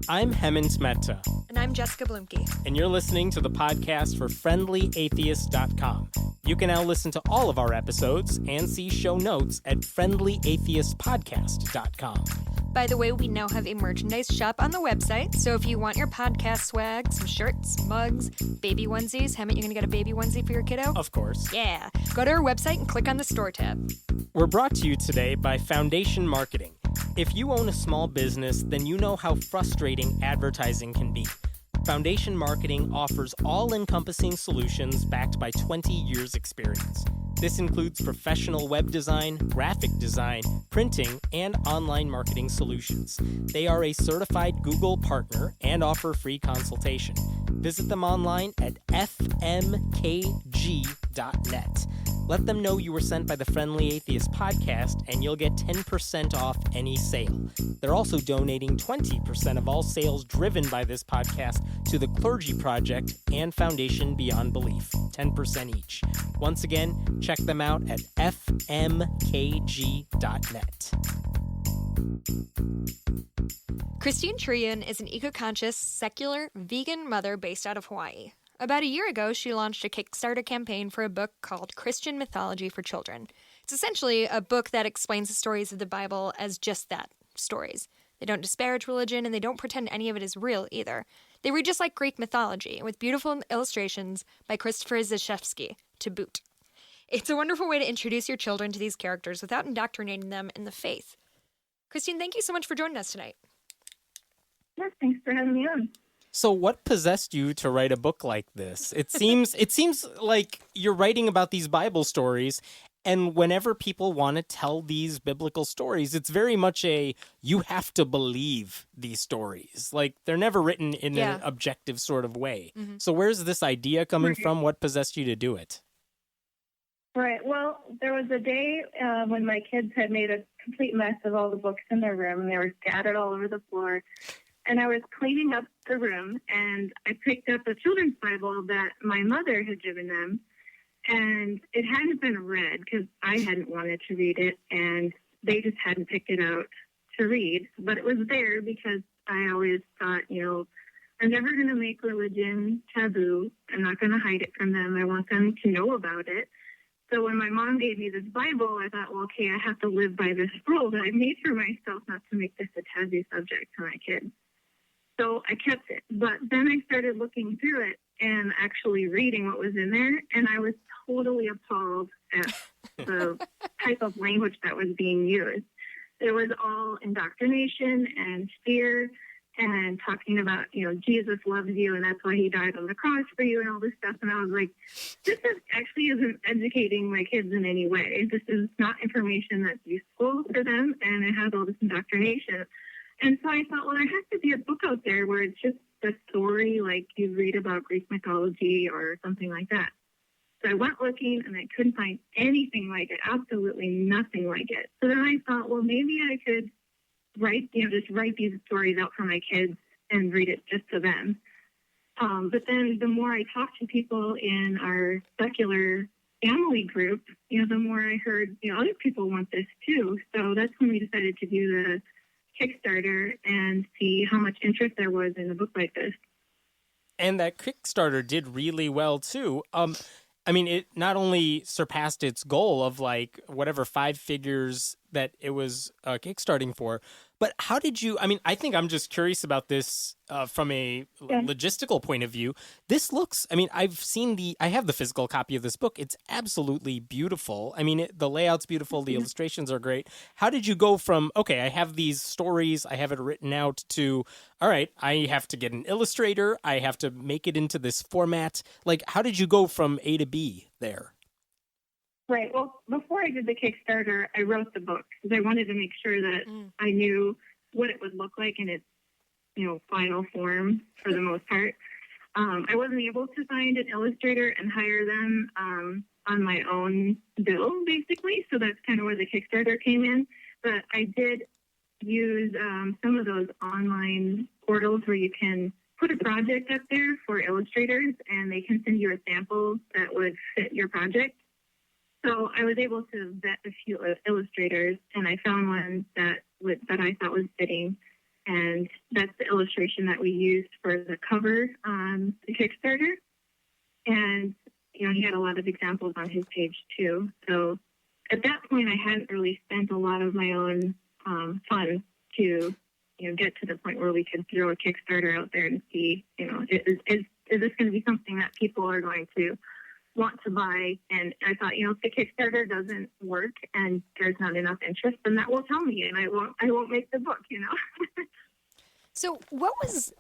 I'm Hemant Mehta. And I'm Jessica Blumke. And you're listening to the podcast for FriendlyAtheist.com. You can now listen to all of our episodes and see show notes at FriendlyAtheistPodcast.com. By the way, we now have a merchandise shop on the website, so if you want your podcast swag, some shirts, mugs, baby onesies, Hemant, you gonna get a baby onesie for your kiddo? Of course. Yeah. Go to our website and click on the store tab. We're brought to you today by Foundation Marketing. If you own a small business, then you know how frustrating advertising can be. Foundation Marketing offers all-encompassing solutions backed by 20 years' experience. This includes professional web design, graphic design, printing, and online marketing solutions. They are a certified Google partner and offer free consultation. Visit them online at fmkg.net. Let them know you were sent by the Friendly Atheist podcast, and you'll get 10% off any sale. They're also donating 20% of all sales driven by this podcast to the Clergy Project and Foundation Beyond Belief, 10% each. Once again, check them out at fmkg.net. Chrystine Trooien is an eco-conscious, secular, vegan mother based out of Hawaii. About a year ago, she launched a Kickstarter campaign for a book called Christian Mythology for Children. It's essentially a book that explains the stories of the Bible as just that, stories. They don't disparage religion, and they don't pretend any of it is real either. They read just like Greek mythology, with beautiful illustrations by Christopher Zakrzewski, to boot. It's a wonderful way to introduce your children to these characters without indoctrinating them in the faith. Chrystine, thank you so much for joining us tonight. Yeah, thanks for having me on. So what possessed you to write a book like this? It seems like you're writing about these Bible stories, and whenever people want to tell these biblical stories, it's very much you have to believe these stories. Like, they're never written in an objective sort of way. Mm-hmm. So where's this idea coming from? What possessed you to do it? Right. Well, there was a day when my kids had made a complete mess of all the books in their room, and they were scattered all over the floor. And I was cleaning up the room, and I picked up a children's Bible that my mother had given them. And it hadn't been read because I hadn't wanted to read it, and they just hadn't picked it out to read. But it was there because I always thought, I'm never going to make religion taboo. I'm not going to hide it from them. I want them to know about it. So when my mom gave me this Bible, I thought, well, okay, I have to live by this rule that I made for myself not to make this a taboo subject to my kids. So I kept it. But then I started looking through it and actually reading what was in there, and I was totally appalled at the type of language that was being used. It was all indoctrination and fear and talking about, Jesus loves you and that's why he died on the cross for you and all this stuff. And I was like, this isn't educating my kids in any way. This is not information that's useful for them, and it has all this indoctrination. And so I thought, well, there has to be a book out there where it's just a story like you read about Greek mythology or something like that. So I went looking, and I couldn't find anything like it, absolutely nothing like it. So then I thought, well, maybe I could write these stories out for my kids and read it just to them. But then the more I talked to people in our secular family group, the more I heard, other people want this too. So that's when we decided to do the Kickstarter and see how much interest there was in a book like this. And that Kickstarter did really well too. It not only surpassed its goal of whatever 5 figures that it was kickstarting for, but how did you, I think I'm just curious about this from a logistical point of view. This looks, I have the physical copy of this book. It's absolutely beautiful. The layout's beautiful. The illustrations are great. How did you go from, okay, I have these stories, I have it written out, to, all right, I have to get an illustrator, I have to make it into this format. How did you go from A to B there? Right. Well, before I did the Kickstarter, I wrote the book because I wanted to make sure that I knew what it would look like in its, final form for the most part. I wasn't able to find an illustrator and hire them on my own bill, basically. So that's kind of where the Kickstarter came in. But I did use some of those online portals where you can put a project up there for illustrators, and they can send you a sample that would fit your project. So I was able to vet a few illustrators, and I found one that I thought was fitting. And that's the illustration that we used for the cover on the Kickstarter. And, he had a lot of examples on his page too. So at that point, I hadn't really spent a lot of my own funds to, get to the point where we could throw a Kickstarter out there and see, is this going to be something that people are going to want to buy? And I thought, if the Kickstarter doesn't work and there's not enough interest, then that will tell me, and I won't make the book. So what was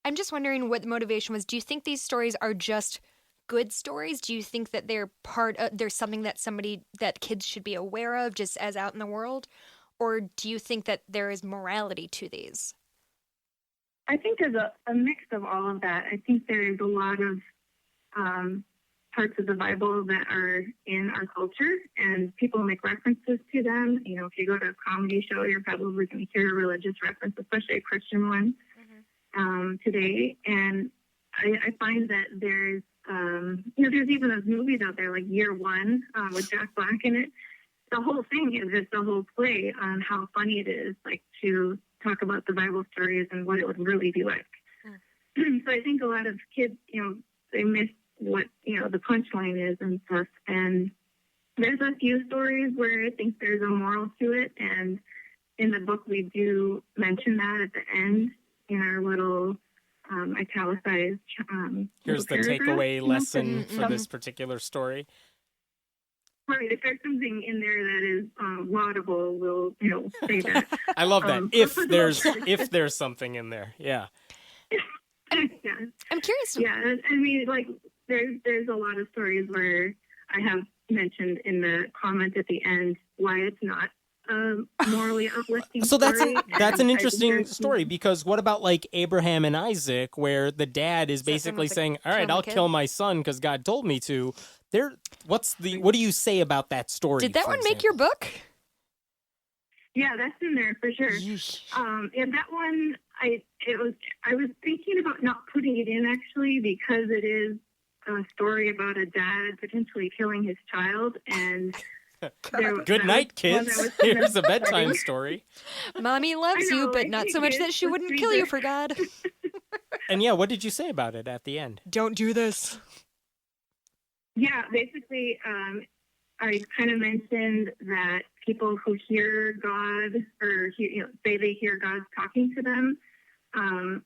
I'm just wondering what the motivation was. Do you think these stories are just good stories? Do you think that they're there's something that kids should be aware of just as out in the world? Or do you think that there is morality to these? I think there's a mix of all of that. I think there's a lot of parts of the Bible that are in our culture, and people make references to them. If you go to a comedy show, you're probably going to hear a religious reference, especially a Christian one, today. And I find that there's even those movies out there like Year One with Jack Black in it. The whole thing is just a whole play on how funny it is, like, to talk about the Bible stories and what it would really be like. So I think a lot of kids, they miss what, the punchline is and stuff. And there's a few stories where I think there's a moral to it. And in the book, we do mention that at the end in our little italicized Here's the takeaway lesson for this particular story. Right, if there's something in there that is laudable, we'll say that. I love that. If there's something in there, yeah. Yeah. I'm curious. Yeah, I mean, like there's a lot of stories where I have mentioned in the comment at the end why it's not morally uplifting. So that's story. an interesting story, because what about like Abraham and Isaac, where the dad is basically saying, "All right, I'll kill my son because God told me to." What do you say about that story? Did that one make your book? Yeah, that's in there for sure. And that one, I was thinking about not putting it in actually, because it is a story about a dad potentially killing his child. And good night, kids. Here's a bedtime story. Mommy loves you, but not so much that she wouldn't kill you for God. And yeah, what did you say about it at the end? Don't do this. Yeah, basically, I kind of mentioned that people who hear God or say they hear God talking to them,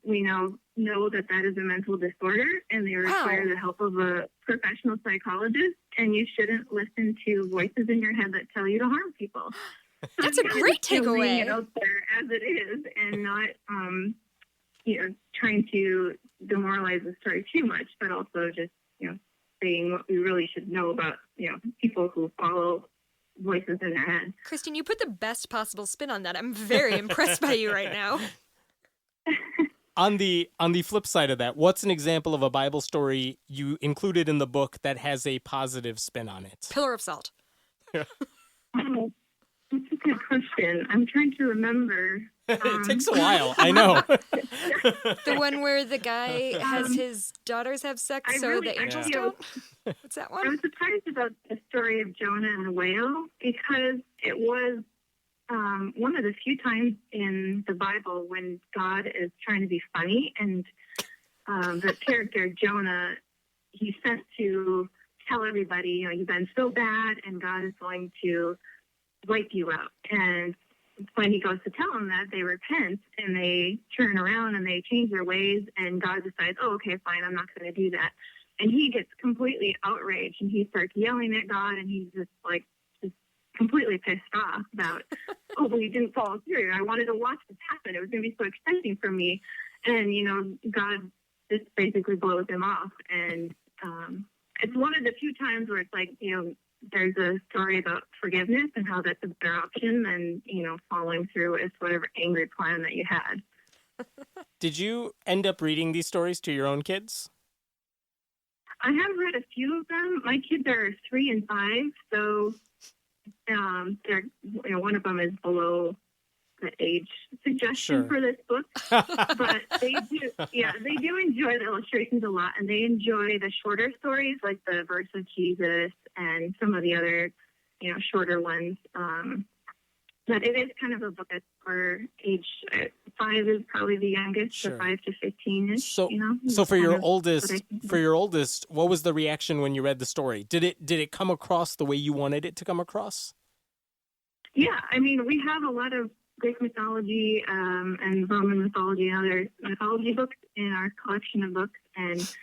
we know that is a mental disorder, and they require the help of a professional psychologist. And you shouldn't listen to voices in your head that tell you to harm people. So that's a great takeaway. It out there as it is, and not trying to demoralize the story too much, but also just saying what we really should know about, people who follow voices in their head. Christine, you put the best possible spin on that. I'm very impressed by you right now. On the flip side of that, what's an example of a Bible story you included in the book that has a positive spin on it? Pillar of Salt. Oh, that's a good question. I'm trying to remember. It takes a while, I know. The one where the guy has his daughters have sex the angels don't? What's that one? I was surprised about the story of Jonah and the whale, because it was one of the few times in the Bible when God is trying to be funny, and the character Jonah, he's sent to tell everybody, you've been so bad and God is going to wipe you out. And when he goes to tell them that, they repent and they turn around and they change their ways, and God decides, oh, okay, fine, I'm not going to do that. And he gets completely outraged, and he starts yelling at God, and he's just completely pissed off about, oh, well, you didn't follow through. I wanted to watch this happen. It was going to be so exciting for me. And, God just basically blows him off. And it's one of the few times where it's like, there's a story about forgiveness and how that's a better option than, following through with whatever angry plan that you had. Did you end up reading these stories to your own kids? I have read a few of them. My kids are 3 and 5, so they're, one of them is below the age suggestion for this book, but they do enjoy the illustrations a lot, and they enjoy the shorter stories like the Verse of Jesus and some of the other, shorter ones. But it is kind of a book that's for age 5 is probably the youngest, Sure. so 5 to 15-ish. So, you know? so for Kind your of oldest, what I think. what was the reaction when you read the story? Did it come across the way you wanted it to come across? Yeah, I mean, we have a lot of Greek mythology and Roman mythology and other mythology books in our collection of books, and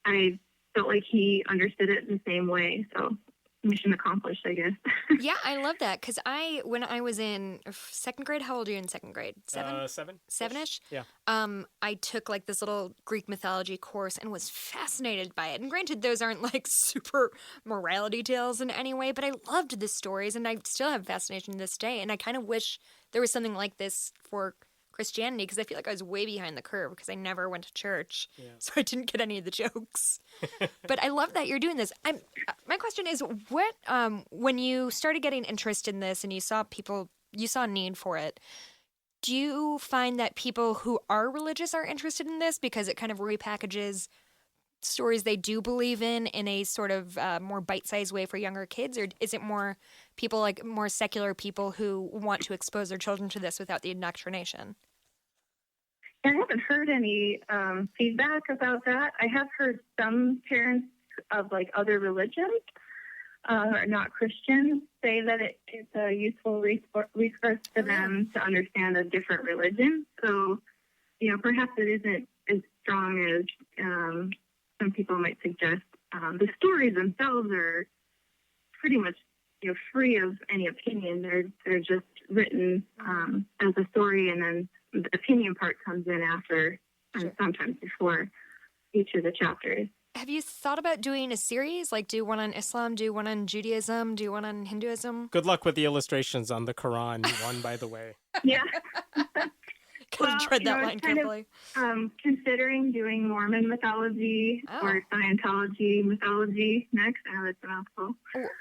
I felt like he understood it the same way. So mission accomplished, I guess. Yeah, I love that because when I was in second grade, how old are you in second grade? 7? 7. 7-ish? Yeah. I took like this little Greek mythology course and was fascinated by it. And granted, those aren't like super morality tales in any way, but I loved the stories and I still have fascination to this day. And I kind of wish there was something like this for Christianity because I feel like I was way behind the curve because I never went to church, so I didn't get any of the jokes. But I love that you're doing this. My question is, what when you started getting interest in this and you saw a need for it, do you find that people who are religious are interested in this because it kind of repackages stories they do believe in a sort of more bite-sized way for younger kids, or is it more people like more secular people who want to expose their children to this without the indoctrination? I haven't heard any feedback about that. I have heard some parents of like other religions, not Christians, say that it's a useful resource for them to understand a different religion. So, you know, perhaps it isn't as strong as some people might suggest. The stories themselves are pretty much, you know, free of any opinion. They're just written as a story, and then the opinion part comes in after, and sometimes before each of the chapters. Have you thought about doing a series? Like do one on Islam, do one on Judaism, do one on Hinduism? Good luck with the illustrations on the Quran one, by the way. Yeah. Gotta tread that line carefully. Considering doing Mormon mythology or Scientology mythology next. I know that's a mouthful.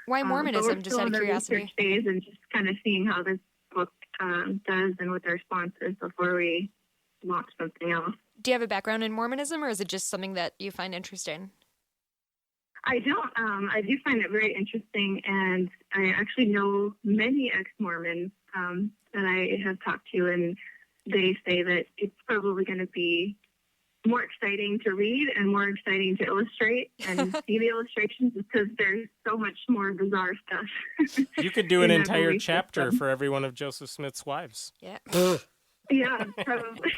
Why Mormonism? But Just out of curiosity. research phase and just kind of seeing how this book does and what the response is before we launch something else. Do you have a background in Mormonism, or is it just something that you find interesting? I don't. I do find it very interesting, and I actually know many ex-Mormons that I have talked to, and they say that it's probably going to be more exciting to read and more exciting to illustrate and see the illustrations because there's so much more bizarre stuff. You could do an entire chapter for every one of Joseph Smith's wives. Yeah. Yeah, probably.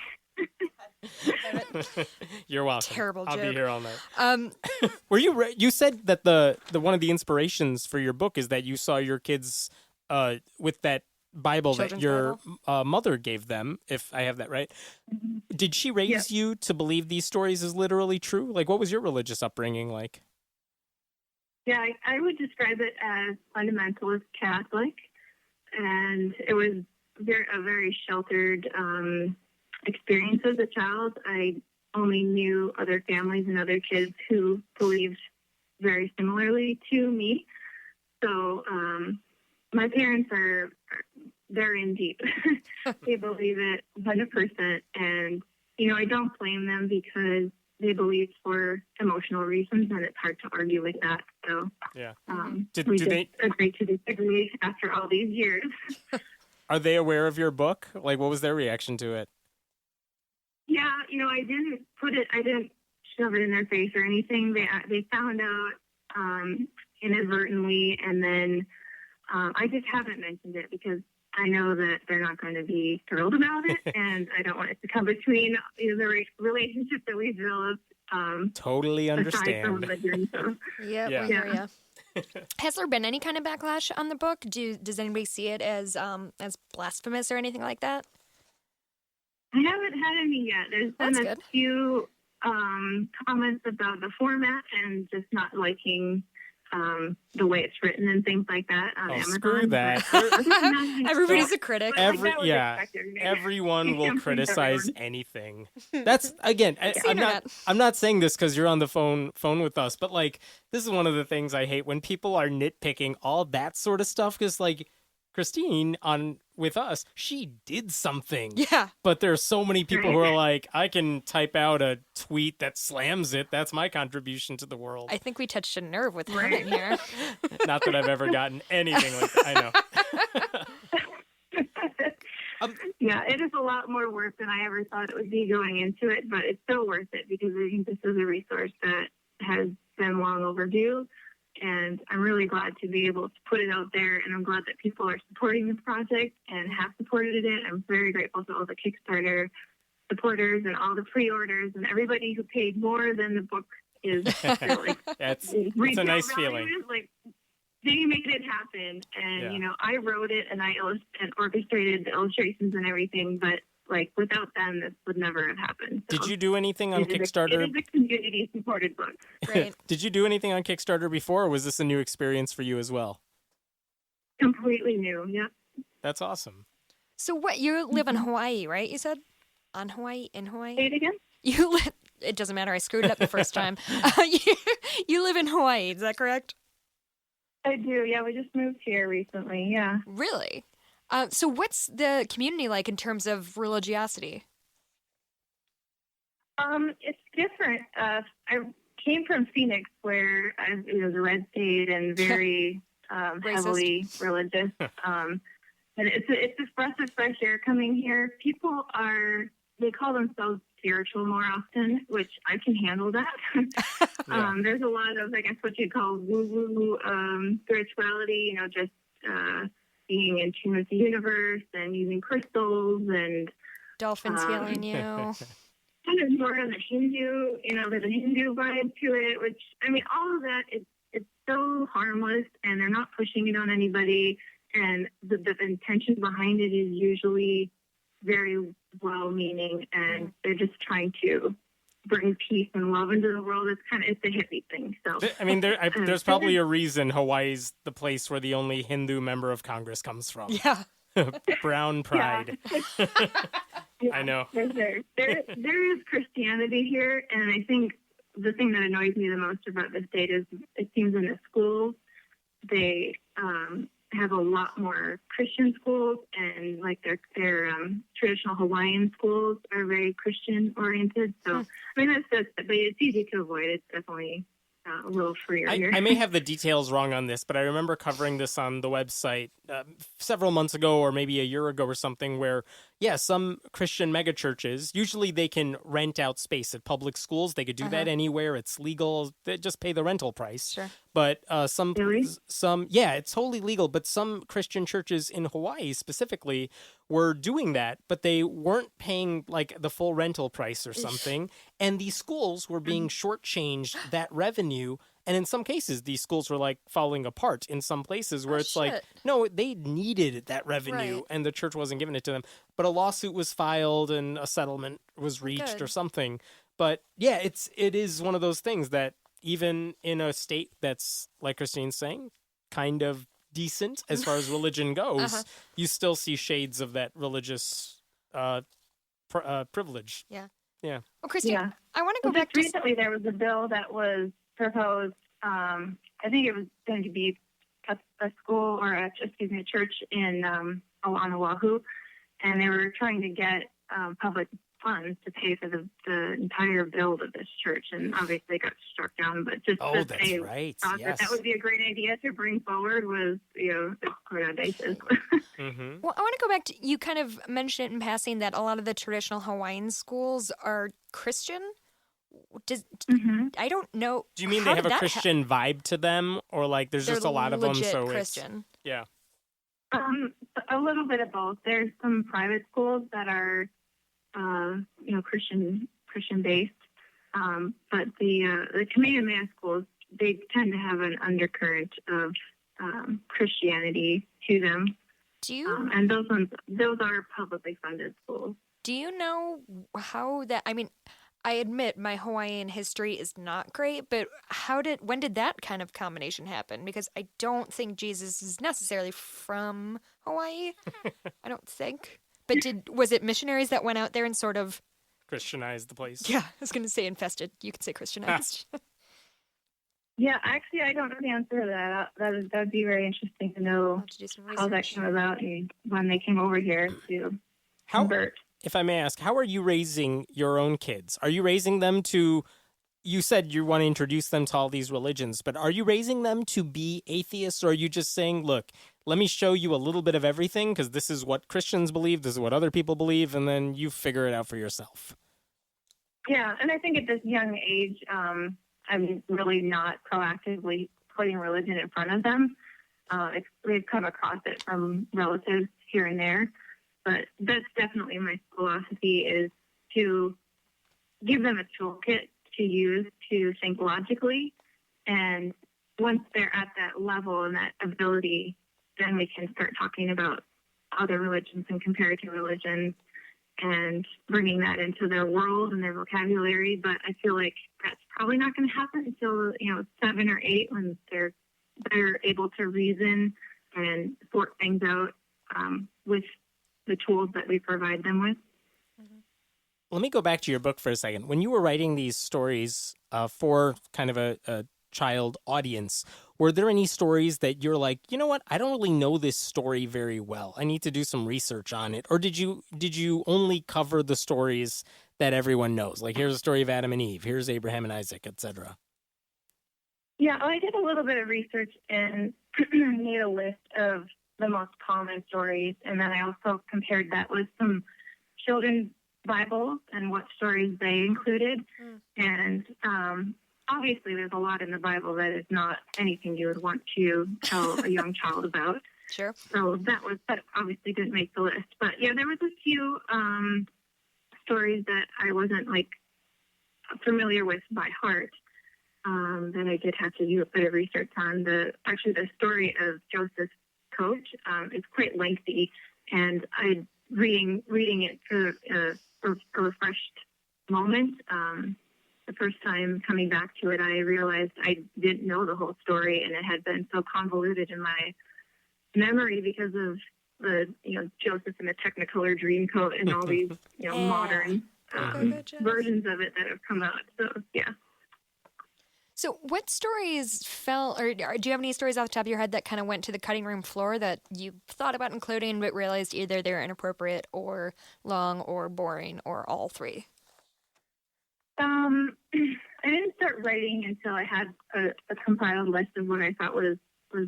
You're welcome. Terrible joke. I'll be here all night. Were you? You said that the one of the inspirations for your book is that you saw your kids with that Bible Children's that your Bible. mother gave them. If I have that right, did she raise you to believe these stories as literally true? Like, what was your religious upbringing like? Yeah, I would describe it as fundamentalist Catholic, and it was a very sheltered experience as a child. I only knew other families and other kids who believed very similarly to me. So my parents they're in deep. They believe it 100%. And, you know, I don't blame them because they believe for emotional reasons, and it's hard to argue with that. So yeah, we agree to disagree after all these years. Are they aware of your book? Like, what was their reaction to it? Yeah, you know, I didn't shove it in their face or anything. They found out inadvertently, and then I just haven't mentioned it because I know that they're not going to be thrilled about it, and I don't want it to come between the relationship that we developed. Totally understand. Aside from religion, so. Yeah, we hear ya. Has there been any kind of backlash on the book? Does anybody see it as blasphemous or anything like that? I haven't had any yet. There's been a few comments about the format and just not liking the way it's written and things like that on Amazon. Screw that. Everybody's a critic. Everyone will criticize anything. That's again. I'm not saying this because you're on the phone with us, but like this is one of the things I hate when people are nitpicking all that sort of stuff. Because like Chrystine with us, she did something. Yeah. But there are so many people who are like, I can type out a tweet that slams it. That's my contribution to the world. I think we touched a nerve with him in here. Not that I've ever gotten anything like that. I know. Yeah, it is a lot more work than I ever thought it would be going into it, but it's so worth it because I think this is a resource that has been long overdue. And I'm really glad to be able to put it out there, and I'm glad that people are supporting this project and have supported it. I'm very grateful to all the Kickstarter supporters and all the pre-orders and everybody who paid more than the book is. Like, it's a nice feeling. Like, they made it happen, and you know, I wrote it and I orchestrated the illustrations and everything, but like without them, this would never have happened. So did you do anything on Kickstarter? It is a community-supported book. Right. Did you do anything on Kickstarter before, or was this a new experience for you as well? Completely new. Yep. That's awesome. So what? You live in Hawaii, right? You said on Hawaii, in Hawaii. Say it again. You live. It doesn't matter. I screwed it up the first time. You live in Hawaii. Is that correct? I do. Yeah, we just moved here recently. Yeah. Really? So what's the community like in terms of religiosity? It's different. I came from Phoenix, where it was a red state and very heavily religious. And it's a breath of fresh air coming here. People they call themselves spiritual more often, which I can handle that. There's a lot of, I guess, what you call woo-woo spirituality, you know, just being in tune with the universe and using crystals and Dolphins healing you. Kind of more on the Hindu, you know, there's a Hindu vibe to it, which, I mean, all of that, it's so harmless, and they're not pushing it on anybody, and the intention behind it is usually very well-meaning, and they're just trying to bring peace and love into the world. It's a hippie thing. So I mean, there's probably a reason Hawaii's the place where the only Hindu member of Congress comes from. Yeah. Brown pride. Yeah, I know. There is Christianity here, and I think the thing that annoys me the most about the state is it seems in the schools they have a lot more Christian schools, and like their traditional Hawaiian schools are very Christian oriented. So I mean, but it's easy to avoid. It's definitely a little freer here. I may have the details wrong on this, but I remember covering this on the website several months ago, or maybe a year ago or something, where, some Christian megachurches, usually they can rent out space at public schools. They could do that anywhere. It's legal. They just pay the rental price. Sure. But Really? it's totally legal. But some Christian churches in Hawaii specifically were doing that, but they weren't paying like the full rental price or something. And these schools were being shortchanged that revenue. And in some cases, these schools were like falling apart in some places where it's like, no, they needed that revenue and the church wasn't giving it to them. But a lawsuit was filed and a settlement was reached or something. But yeah, it is one of those things that even in a state that's, like Christine's saying, kind of decent as far as religion goes, you still see shades of that religious privilege. Yeah. Yeah. Well, Christine, I want to go back to... Recently, there was a bill that was proposed. I think it was going to be a school or a church in on Oahu, and they were trying to get public funds to pay for the entire build of this church, and obviously it got struck down. But just that's right. That would be a great idea to bring forward was, quite audacious. Well, I want to go back to, you kind of mentioned in passing that a lot of the traditional Hawaiian schools are Christian. I don't know. Do you mean they have a Christian vibe to them, or like there's just a lot of them? So Christian. A little bit of both. There's some private schools that are, Christian based, but the Canadian mass schools, they tend to have an undercurrent of Christianity to them. Do you? And those are publicly funded schools. Do you know how that? I mean, I admit my Hawaiian history is not great, but when did that kind of combination happen? Because I don't think Jesus is necessarily from Hawaii. I don't think. But was it missionaries that went out there and sort of Christianized the place? Yeah, I was going to say infested. You could say Christianized. Yeah, actually, I don't know the answer to that. That would be very interesting to know how that came about and when they came over here to convert. If I may ask, how are you raising your own kids? Are you raising them to, you said you want to introduce them to all these religions, but are you raising them to be atheists, or are you just saying, look, let me show you a little bit of everything because this is what Christians believe, this is what other people believe, and then you figure it out for yourself. Yeah, and I think at this young age, I'm really not proactively putting religion in front of them. We've come across it from relatives here and there, but that's definitely my philosophy, is to give them a toolkit to use to think logically. And once they're at that level and that ability, then we can start talking about other religions and comparative religions and bringing that into their world and their vocabulary. But I feel like that's probably not going to happen until, 7 or 8, when they're able to reason and sort things out with the tools that we provide them with. Let me go back to your book for a second. When you were writing these stories for kind of a child audience, were there any stories that you're like, you know what, I don't really know this story very well, I need to do some research on it? Or did you only cover the stories that everyone knows? Like, here's a story of Adam and Eve, here's Abraham and Isaac, etc. Yeah, I did a little bit of research and made a list of the most common stories, and then I also compared that with some children's Bibles and what stories they included. And obviously there's a lot in the Bible that is not anything you would want to tell a young child about. Sure. So that obviously didn't make the list. But yeah, there was a few stories that I wasn't familiar with by heart, that I did have to do a bit of research on. The story of Joseph's coat is quite lengthy, and reading it for a refreshed moment. The first time coming back to it, I realized I didn't know the whole story, and it had been so convoluted in my memory because of the Joseph in the Technicolor dream coat and all these modern versions of it that have come out. So yeah. So what stories or do you have any stories off the top of your head that kind of went to the cutting room floor that you thought about including but realized either they're inappropriate or long or boring or all three? I didn't start writing until I had a compiled list of what I thought was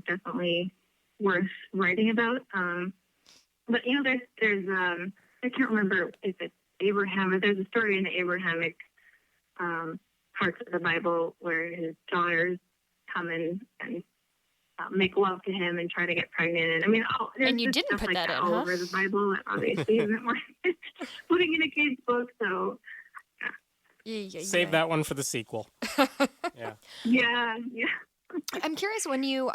definitely worth writing about. But there's I can't remember if it's Abraham, but there's a story in the Abrahamic parts of the Bible where his daughters come in and make love to him and try to get pregnant. And and you didn't put that in, all over the Bible. That obviously isn't worth putting in a kid's book. So save that one for the sequel. Yeah. I'm curious, when you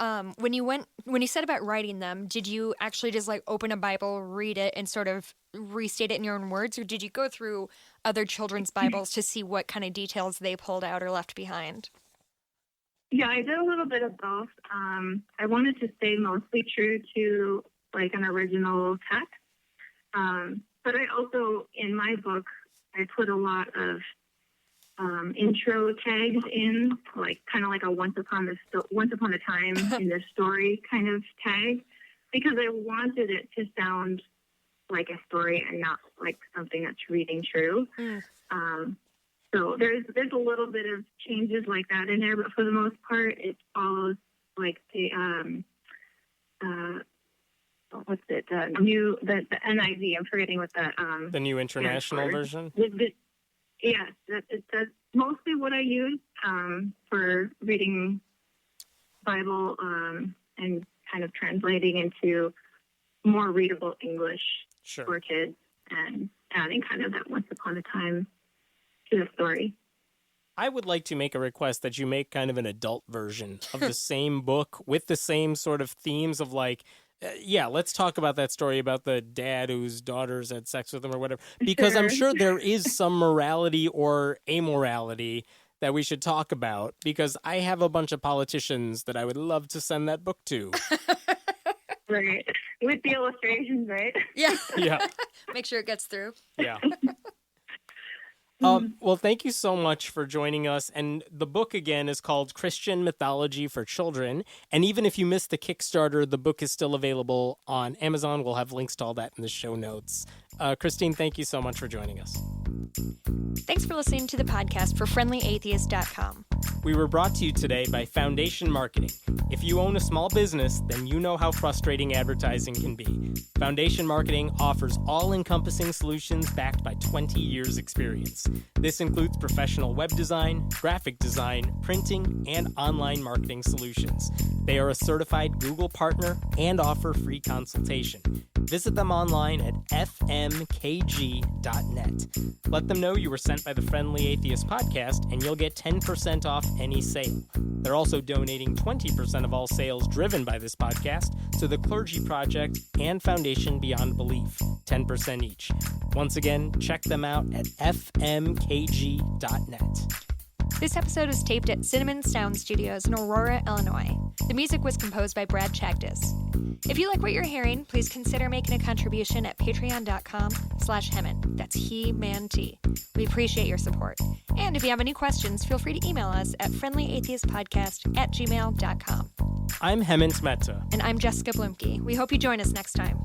said about writing them, did you actually just open a Bible, read it, and sort of restate it in your own words, or did you go through other children's Bibles to see what kind of details they pulled out or left behind? Yeah, I did a little bit of both. I wanted to stay mostly true to an original text, but I also, in my book, I put a lot of intro tags in, kind of like a once upon a time in this story kind of tag, because I wanted it to sound like a story and not like something that's reading true. So there's a little bit of changes like that in there, but for the most part, it follows the the NIV. I'm forgetting what the New International Version. Yes, that's mostly what I use for reading Bible and kind of translating into more readable English for kids and adding kind of that once upon a time to the story. I would like to make a request that you make kind of an adult version of the same book with the same sort of themes of let's talk about that story about the dad whose daughters had sex with him or whatever, because I'm sure there is some morality or amorality that we should talk about, because I have a bunch of politicians that I would love to send that book to. Right. With the illustrations, right? Yeah. Yeah. Make sure it gets through. Yeah. Well, thank you so much for joining us. And the book, again, is called Christian Mythology for Children. And even if you missed the Kickstarter, the book is still available on Amazon. We'll have links to all that in the show notes. Chrystine, thank you so much for joining us. Thanks for listening to the podcast for FriendlyAtheist.com. We were brought to you today by Foundation Marketing. If you own a small business, then you know how frustrating advertising can be. Foundation Marketing offers all-encompassing solutions backed by 20 years' experience. This includes professional web design, graphic design, printing, and online marketing solutions. They are a certified Google partner and offer free consultation. Visit them online at fmkg.net. Let them know you were sent by the Friendly Atheist podcast, and you'll get 10% off any sale. They're also donating 20% of all sales driven by this podcast to the Clergy Project and Foundation Beyond Belief, 10% each. Once again, check them out at fmkg.net. This episode is taped at Cinnamon Sound Studios in Aurora, Illinois. The music was composed by Brad Chagdis. If you like what you're hearing, please consider making a contribution at patreon.com/Hemin. That's He-Man-T. We appreciate your support. And if you have any questions, feel free to email us at friendlyatheistpodcast@gmail.com. I'm Hemant Mehta. And I'm Jessica Blumke. We hope you join us next time.